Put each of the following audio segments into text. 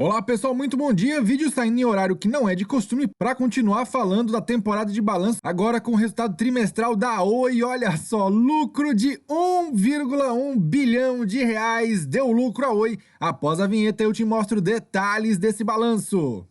Olá pessoal, muito bom dia. Vídeo saindo em horário que não é de costume para continuar falando da temporada de balanço, agora com o resultado trimestral da Oi. Olha só, lucro de 1,1 bilhão de reais deu lucro a Oi. Após a vinheta eu te mostro detalhes desse balanço.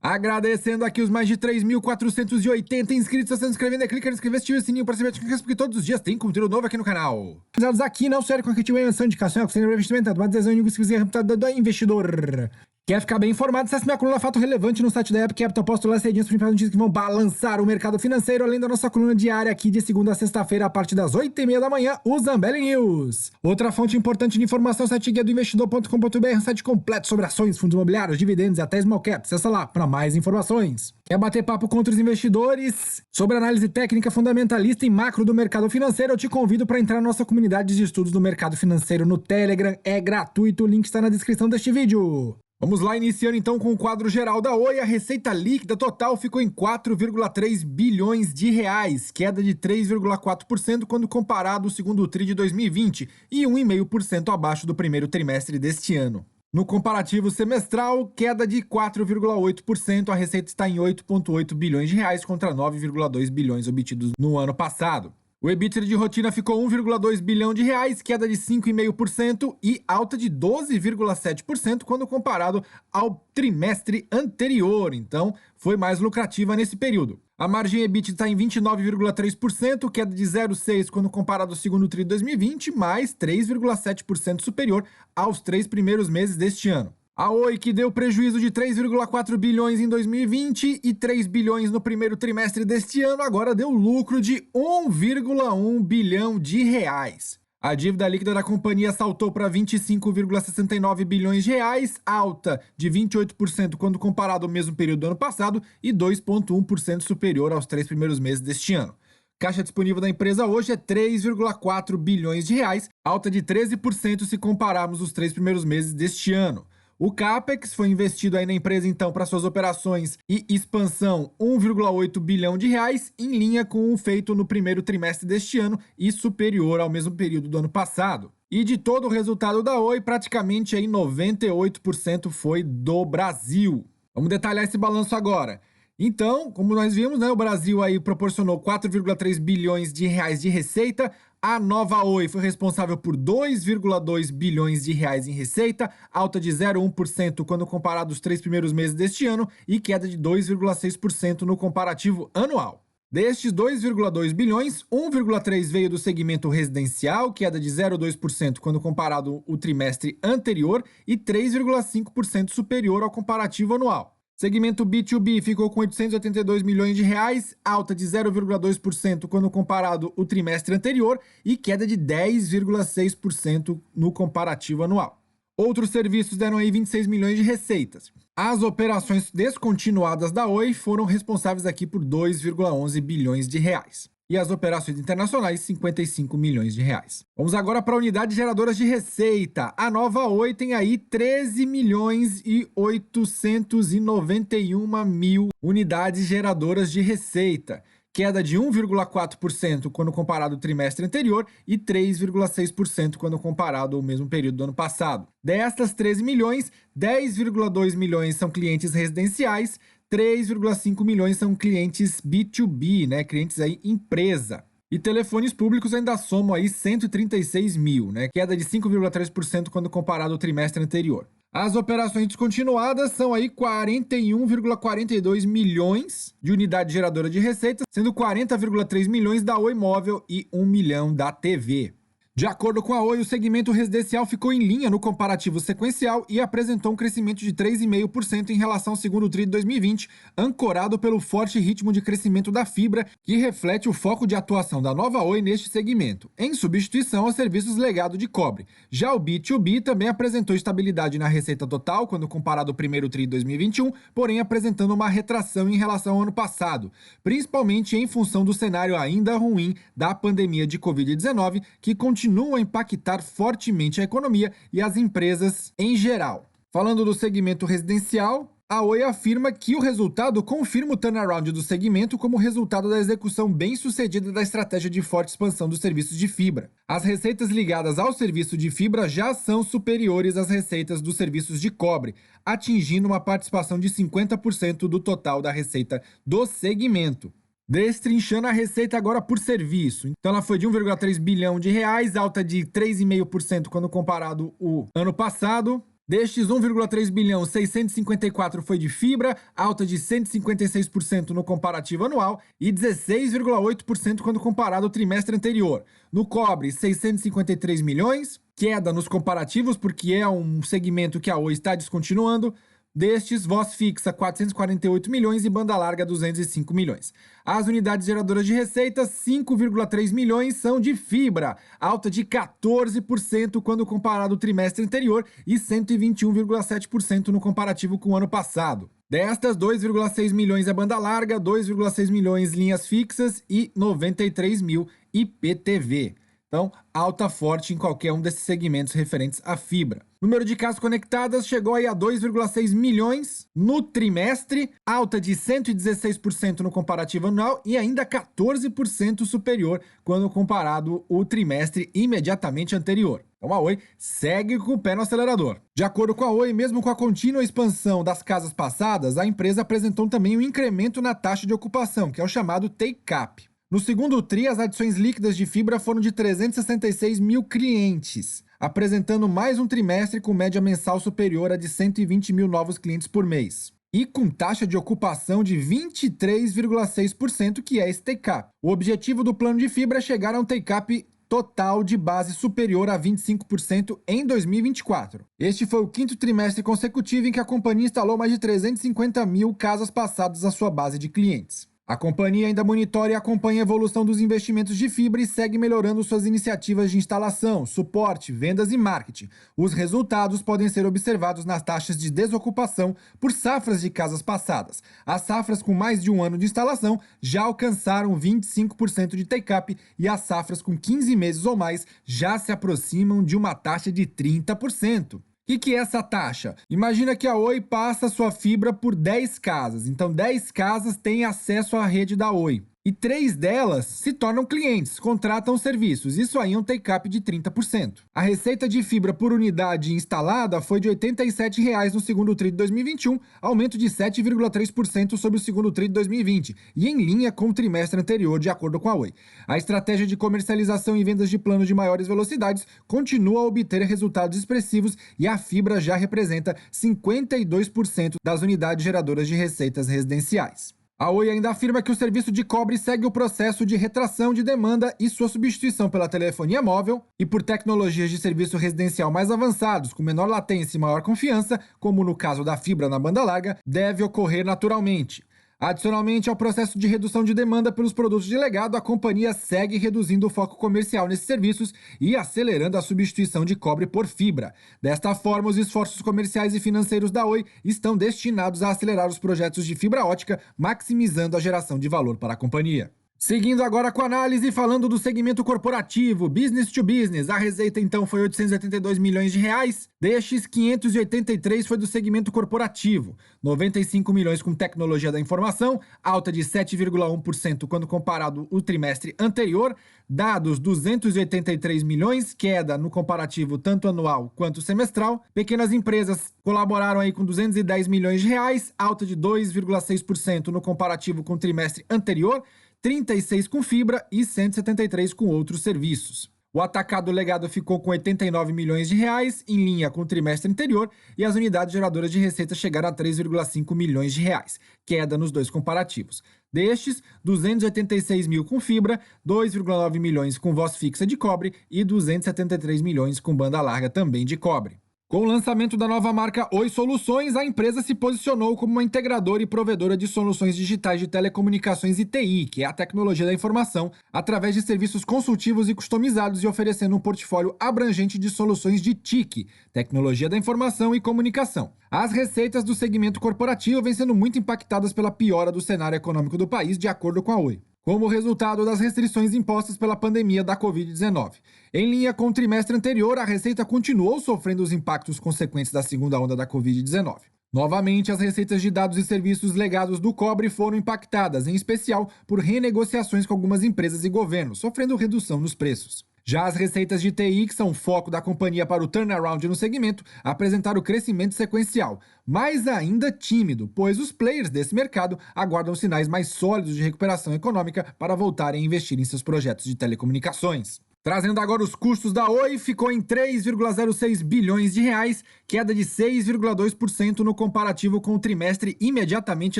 Agradecendo aqui os mais de 3.480 inscritos. Se você não se inscrevendo, clica no inscrever, ativa o sininho para saber porque todos os dias tem conteúdo novo aqui no canal. Usados aqui não sério com a que tiver menção de indicação, com investimento, uma decisão de se reputado do investidor. Quer ficar bem informado? Acesse minha coluna Fato Relevante no site da App Capital. Posto lá cedinhos principais notícias que vão balançar o mercado financeiro, além da nossa coluna diária aqui de segunda a sexta-feira, a partir das 8h30 da manhã, o Zambelli News. Outra fonte importante de informação, site guia do investidor.com.br, um site completo sobre ações, fundos imobiliários, dividendos e até small caps. Acessa lá para mais informações. Quer bater papo com outros investidores sobre análise técnica, fundamentalista e macro do mercado financeiro? Eu te convido para entrar na nossa comunidade de estudos do mercado financeiro no Telegram. É gratuito, o link está na descrição deste vídeo. Vamos lá, iniciando então com o quadro geral da Oi. A receita líquida total ficou em 4,3 bilhões de reais, queda de 3,4% quando comparado ao segundo TRI de 2020 e 1,5% abaixo do primeiro trimestre deste ano. No comparativo semestral, queda de 4,8%, a receita está em 8,8 bilhões de reais contra 9,2 bilhões obtidos no ano passado. O EBITDA de rotina ficou 1,2 bilhão de reais, queda de 5,5% e alta de 12,7% quando comparado ao trimestre anterior. Então, foi mais lucrativa nesse período. A margem EBITDA está em 29,3%, queda de 0,6% quando comparado ao segundo TRI de 2020, mais 3,7% superior aos 3 primeiros meses deste ano. A Oi, que deu prejuízo de 3,4 bilhões em 2020 e 3 bilhões no primeiro trimestre deste ano, agora deu lucro de 1,1 bilhão de reais. A dívida líquida da companhia saltou para 25,69 bilhões de reais, alta de 28% quando comparado ao mesmo período do ano passado e 2,1% superior aos 3 primeiros meses deste ano. Caixa disponível da empresa hoje é 3,4 bilhões de reais, alta de 13% se compararmos os 3 primeiros meses deste ano. O CAPEX foi investido aí na empresa então para suas operações e expansão 1,8 bilhão de reais, em linha com o feito no primeiro trimestre deste ano e superior ao mesmo período do ano passado. E de todo o resultado da Oi, praticamente aí 98% foi do Brasil. Vamos detalhar esse balanço agora. Então, como nós vimos, o Brasil aí proporcionou 4,3 bilhões de reais de receita. A nova Oi foi responsável por 2,2 bilhões de reais em receita, alta de 0,1% quando comparado aos 3 primeiros meses deste ano e queda de 2,6% no comparativo anual. Destes 2,2 bilhões, 1,3 veio do segmento residencial, queda de 0,2% quando comparado ao trimestre anterior e 3,5% superior ao comparativo anual. Segmento B2B ficou com 882 milhões de reais, alta de 0,2% quando comparado ao trimestre anterior e queda de 10,6% no comparativo anual. Outros serviços deram aí 26 milhões de receitas. As operações descontinuadas da Oi foram responsáveis aqui por 2,11 bilhões de reais. E as operações internacionais, 55 milhões de reais. Vamos agora para a unidade geradoras de receita. A nova Oi tem aí 13 milhões e 891 mil unidades geradoras de receita. Queda de 1,4% quando comparado ao trimestre anterior e 3,6% quando comparado ao mesmo período do ano passado. Destas 13 milhões, 10,2 milhões são clientes residenciais, 3,5 milhões são clientes B2B, clientes aí empresa. E telefones públicos ainda somam aí 136 mil, queda de 5,3% quando comparado ao trimestre anterior. As operações descontinuadas são aí 41,42 milhões de unidade geradora de receita, sendo 40,3 milhões da Oi Móvel e 1 milhão da TV. De acordo com a Oi, o segmento residencial ficou em linha no comparativo sequencial e apresentou um crescimento de 3,5% em relação ao segundo TRI de 2020, ancorado pelo forte ritmo de crescimento da fibra, que reflete o foco de atuação da nova Oi neste segmento, em substituição aos serviços legado de cobre. Já o B2B também apresentou estabilidade na receita total quando comparado ao primeiro TRI de 2021, porém apresentando uma retração em relação ao ano passado, principalmente em função do cenário ainda ruim da pandemia de Covid-19, que continua a impactar fortemente a economia e as empresas em geral. Falando do segmento residencial, a Oi afirma que o resultado confirma o turnaround do segmento como resultado da execução bem-sucedida da estratégia de forte expansão dos serviços de fibra. As receitas ligadas ao serviço de fibra já são superiores às receitas dos serviços de cobre, atingindo uma participação de 50% do total da receita do segmento. Destrinchando a receita agora por serviço. Então ela foi de 1,3 bilhão de reais, alta de 3,5% quando comparado o ano passado. Destes 1,3 bilhão, 654 foi de fibra, alta de 156% no comparativo anual e 16,8% quando comparado ao trimestre anterior. No cobre, 653 milhões, queda nos comparativos porque é um segmento que a Oi está descontinuando. Destes, voz fixa 448 milhões e banda larga 205 milhões. As unidades geradoras de receita, 5,3 milhões, são de fibra, alta de 14% quando comparado ao trimestre anterior e 121,7% no comparativo com o ano passado. Destas, 2,6 milhões é banda larga, 2,6 milhões linhas fixas e 93 mil IPTV. Então, alta forte em qualquer um desses segmentos referentes à fibra. Número de casas conectadas chegou aí a 2,6 milhões no trimestre, alta de 116% no comparativo anual e ainda 14% superior quando comparado o trimestre imediatamente anterior. Então a Oi segue com o pé no acelerador. De acordo com a Oi, mesmo com a contínua expansão das casas passadas, a empresa apresentou também um incremento na taxa de ocupação, que é o chamado take-up. No segundo TRI, as adições líquidas de fibra foram de 366 mil clientes, apresentando mais um trimestre com média mensal superior a de 120 mil novos clientes por mês. E com taxa de ocupação de 23,6%, que é esse take-up. O objetivo do plano de fibra é chegar a um take-up total de base superior a 25% em 2024. Este foi o quinto trimestre consecutivo em que a companhia instalou mais de 350 mil casas passadas à sua base de clientes. A companhia ainda monitora e acompanha a evolução dos investimentos de fibra e segue melhorando suas iniciativas de instalação, suporte, vendas e marketing. Os resultados podem ser observados nas taxas de desocupação por safras de casas passadas. As safras com mais de um ano de instalação já alcançaram 25% de take-up e as safras com 15 meses ou mais já se aproximam de uma taxa de 30%. O que é essa taxa? Imagina que a Oi passa sua fibra por 10 casas. Então, 10 casas têm acesso à rede da Oi. E 3 delas se tornam clientes, contratam serviços. Isso aí é um take-up de 30%. A receita de fibra por unidade instalada foi de R$ 87,00 no segundo TRI de 2021, aumento de 7,3% sobre o segundo TRI de 2020, e em linha com o trimestre anterior, de acordo com a Oi. A estratégia de comercialização e vendas de planos de maiores velocidades continua a obter resultados expressivos e a fibra já representa 52% das unidades geradoras de receitas residenciais. A Oi ainda afirma que o serviço de cobre segue o processo de retração de demanda e sua substituição pela telefonia móvel e por tecnologias de serviço residencial mais avançados, com menor latência e maior confiança, como no caso da fibra na banda larga, deve ocorrer naturalmente. Adicionalmente ao processo de redução de demanda pelos produtos de legado, a companhia segue reduzindo o foco comercial nesses serviços e acelerando a substituição de cobre por fibra. Desta forma, os esforços comerciais e financeiros da Oi estão destinados a acelerar os projetos de fibra ótica, maximizando a geração de valor para a companhia. Seguindo agora com a análise, falando do segmento corporativo, business to business, a receita então foi 882 milhões de reais, destes 583 foi do segmento corporativo, 95 milhões com tecnologia da informação, alta de 7,1% quando comparado o trimestre anterior, dados 283 milhões, queda no comparativo tanto anual quanto semestral, pequenas empresas colaboraram aí com 210 milhões de reais, alta de 2,6% no comparativo com o trimestre anterior, 36 com fibra e 173 com outros serviços. O atacado legado ficou com 89 milhões de reais, em linha com o trimestre anterior, e as unidades geradoras de receita chegaram a 3,5 milhões de reais, queda nos dois comparativos. Destes, 286 mil com fibra, 2,9 milhões com voz fixa de cobre e 273 milhões com banda larga também de cobre. Com o lançamento da nova marca Oi Soluções, a empresa se posicionou como uma integradora e provedora de soluções digitais de telecomunicações e TI, que é a tecnologia da informação, através de serviços consultivos e customizados e oferecendo um portfólio abrangente de soluções de TIC, tecnologia da informação e comunicação. As receitas do segmento corporativo vêm sendo muito impactadas pela piora do cenário econômico do país, de acordo com a Oi, como resultado das restrições impostas pela pandemia da Covid-19. Em linha com o trimestre anterior, a receita continuou sofrendo os impactos consequentes da segunda onda da Covid-19. Novamente, as receitas de dados e serviços legados do cobre foram impactadas, em especial por renegociações com algumas empresas e governos, sofrendo redução nos preços. Já as receitas de TI, que são foco da companhia para o turnaround no segmento, apresentaram crescimento sequencial, mas ainda tímido, pois os players desse mercado aguardam sinais mais sólidos de recuperação econômica para voltarem a investir em seus projetos de telecomunicações. Trazendo agora os custos da Oi, ficou em 3,06 bilhões de reais, queda de 6,2% no comparativo com o trimestre imediatamente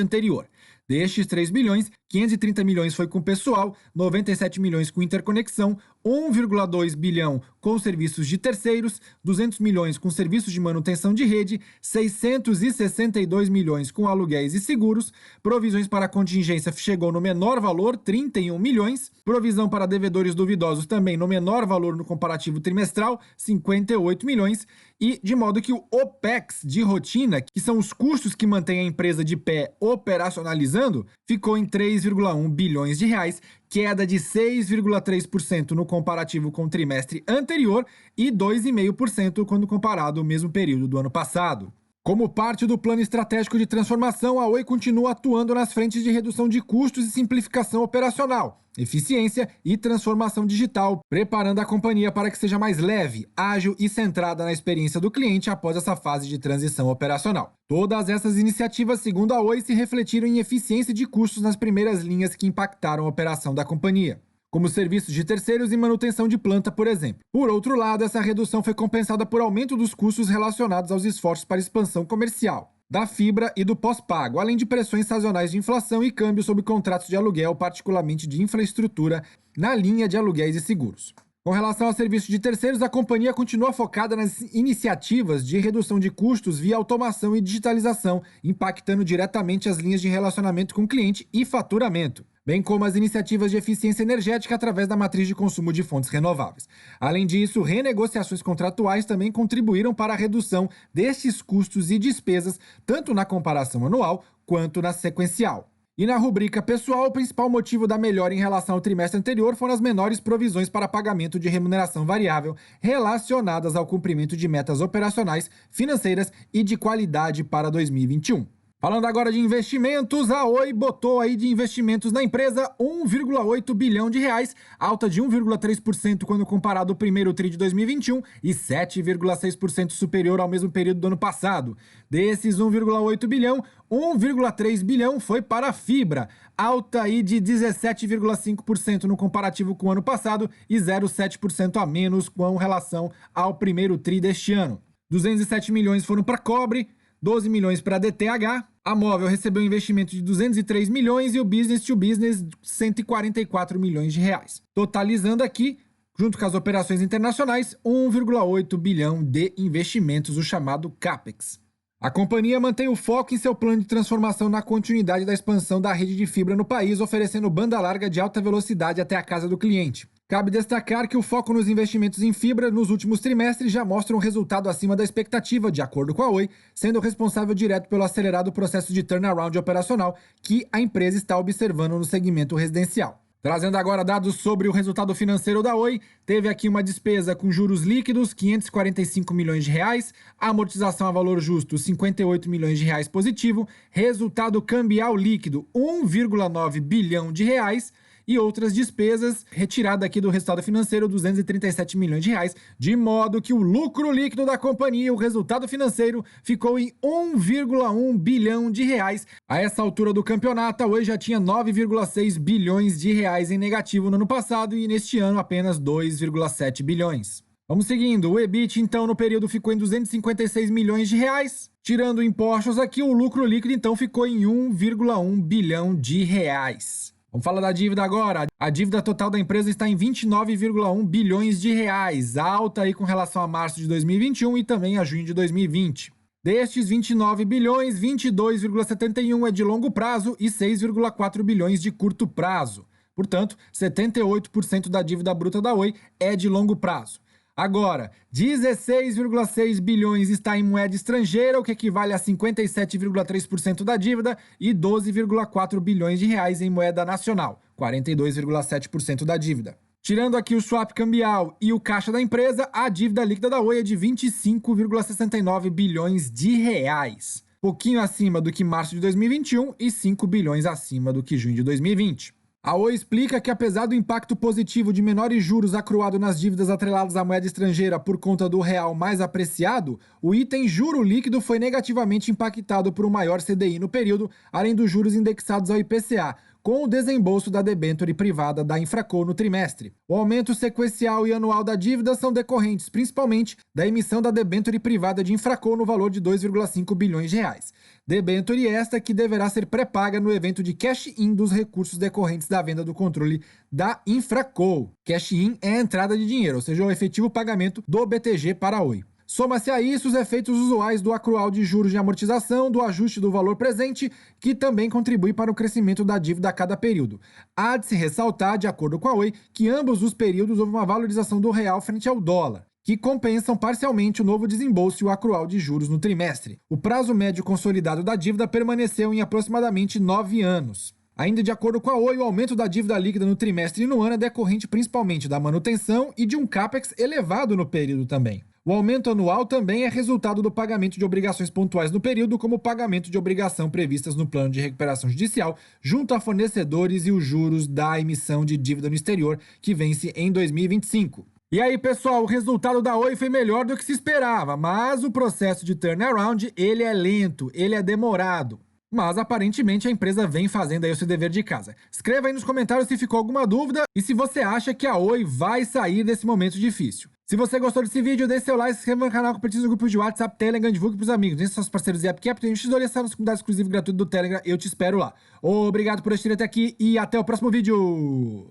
anterior. Destes 3 bilhões, 530 milhões foi com pessoal, 97 milhões com interconexão, 1,2 bilhão com serviços de terceiros, 200 milhões com serviços de manutenção de rede, 662 milhões com aluguéis e seguros, provisões para contingência chegou no menor valor, 31 milhões, provisão para devedores duvidosos também no menor valor no comparativo trimestral, 58 milhões, e de modo que o OPEX de rotina, que são os custos que mantêm a empresa de pé operacionalizando, ficou em 3,1 bilhões de reais, queda de 6,3% no comparativo com o trimestre anterior e 2,5% quando comparado ao mesmo período do ano passado. Como parte do plano estratégico de transformação, a Oi continua atuando nas frentes de redução de custos e simplificação operacional, eficiência e transformação digital, preparando a companhia para que seja mais leve, ágil e centrada na experiência do cliente após essa fase de transição operacional. Todas essas iniciativas, segundo a Oi, se refletiram em eficiência de custos nas primeiras linhas que impactaram a operação da companhia, como serviços de terceiros e manutenção de planta, por exemplo. Por outro lado, essa redução foi compensada por aumento dos custos relacionados aos esforços para expansão comercial, da fibra e do pós-pago, além de pressões sazonais de inflação e câmbio sobre contratos de aluguel, particularmente de infraestrutura, na linha de aluguéis e seguros. Com relação ao serviço de terceiros, a companhia continua focada nas iniciativas de redução de custos via automação e digitalização, impactando diretamente as linhas de relacionamento com o cliente e faturamento, bem como as iniciativas de eficiência energética através da matriz de consumo de fontes renováveis. Além disso, renegociações contratuais também contribuíram para a redução destes custos e despesas, tanto na comparação anual quanto na sequencial. E na rubrica pessoal, o principal motivo da melhora em relação ao trimestre anterior foram as menores provisões para pagamento de remuneração variável relacionadas ao cumprimento de metas operacionais, financeiras e de qualidade para 2021. Falando agora de investimentos, a Oi botou aí de investimentos na empresa 1,8 bilhão de reais, alta de 1,3% quando comparado ao primeiro tri de 2021 e 7,6% superior ao mesmo período do ano passado. Desses 1,8 bilhão, 1,3 bilhão foi para a fibra, alta aí de 17,5% no comparativo com o ano passado e 0,7% a menos com relação ao primeiro tri deste ano. 207 milhões foram para cobre, 12 milhões para a DTH, a Móvel recebeu um investimento de 203 milhões e o Business to Business 144 milhões de reais. Totalizando aqui, junto com as operações internacionais, 1,8 bilhão de investimentos, o chamado CAPEX. A companhia mantém o foco em seu plano de transformação na continuidade da expansão da rede de fibra no país, oferecendo banda larga de alta velocidade até a casa do cliente. Cabe destacar que o foco nos investimentos em fibra nos últimos trimestres já mostra um resultado acima da expectativa, de acordo com a Oi, sendo responsável direto pelo acelerado processo de turnaround operacional que a empresa está observando no segmento residencial. Trazendo agora dados sobre o resultado financeiro da Oi, teve aqui uma despesa com juros líquidos, 545 milhões de reais, amortização a valor justo, 58 milhões de reais positivo, resultado cambial líquido, 1,9 bilhão de reais, e outras despesas, retirada aqui do resultado financeiro, 237 milhões de reais, de modo que o lucro líquido da companhia, o resultado financeiro, ficou em 1,1 bilhão de reais. A essa altura do campeonato, a Oi já tinha 9,6 bilhões de reais em negativo no ano passado e neste ano apenas 2,7 bilhões. Vamos seguindo, o EBIT então no período ficou em 256 milhões de reais, tirando impostos aqui, o lucro líquido então ficou em 1,1 bilhão de reais. Vamos falar da dívida agora. A dívida total da empresa está em 29,1 bilhões de reais, alta aí com relação a março de 2021 e também a junho de 2020. Destes 29 bilhões, 22,71 é de longo prazo e 6,4 bilhões de curto prazo. Portanto, 78% da dívida bruta da Oi é de longo prazo. Agora, 16,6 bilhões está em moeda estrangeira, o que equivale a 57,3% da dívida, e 12,4 bilhões de reais em moeda nacional, 42,7% da dívida. Tirando aqui o swap cambial e o caixa da empresa, a dívida líquida da Oi é de 25,69 bilhões de reais. pouquinho acima do que março de 2021 e 5 bilhões acima do que junho de 2020. A Oi explica que, apesar do impacto positivo de menores juros acruado nas dívidas atreladas à moeda estrangeira por conta do real mais apreciado, o item juro líquido foi negativamente impactado por um maior CDI no período, além dos juros indexados ao IPCA, com o desembolso da debênture privada da Infraco no trimestre. O aumento sequencial e anual da dívida são decorrentes, principalmente, da emissão da debênture privada de Infraco no valor de 2,5 bilhões de reais. Debênture esta que deverá ser pré-paga no evento de cash-in dos recursos decorrentes da venda do controle da Infraco. Cash-in é a entrada de dinheiro, ou seja, o efetivo pagamento do BTG para a Oi. Soma-se a isso os efeitos usuais do accrual de juros de amortização, do ajuste do valor presente, que também contribui para o crescimento da dívida a cada período. Há de se ressaltar, de acordo com a Oi, que ambos os períodos houve uma valorização do real frente ao dólar, que compensam parcialmente o novo desembolso e o accrual de juros no trimestre. O prazo médio consolidado da dívida permaneceu em aproximadamente 9 anos. Ainda de acordo com a Oi, o aumento da dívida líquida no trimestre e no ano é decorrente principalmente da manutenção e de um capex elevado no período também. O aumento anual também é resultado do pagamento de obrigações pontuais no período, como o pagamento de obrigação previstas no plano de recuperação judicial, junto a fornecedores e os juros da emissão de dívida no exterior, que vence em 2025. E aí, pessoal, o resultado da Oi foi melhor do que se esperava, mas o processo de turnaround, ele é lento, ele é demorado. Mas aparentemente a empresa vem fazendo aí o seu dever de casa. Escreva aí nos comentários se ficou alguma dúvida e se você acha que a Oi vai sair desse momento difícil. Se você gostou desse vídeo, deixe seu like, se inscreva no canal, compartilhe no grupo de WhatsApp, Telegram, divulgue pros amigos. Deixe seus parceiros e AppCap, tem um X2 nas comunidades exclusivas e gratuitas do Telegram. Eu te espero lá. Obrigado por assistir até aqui e até o próximo vídeo!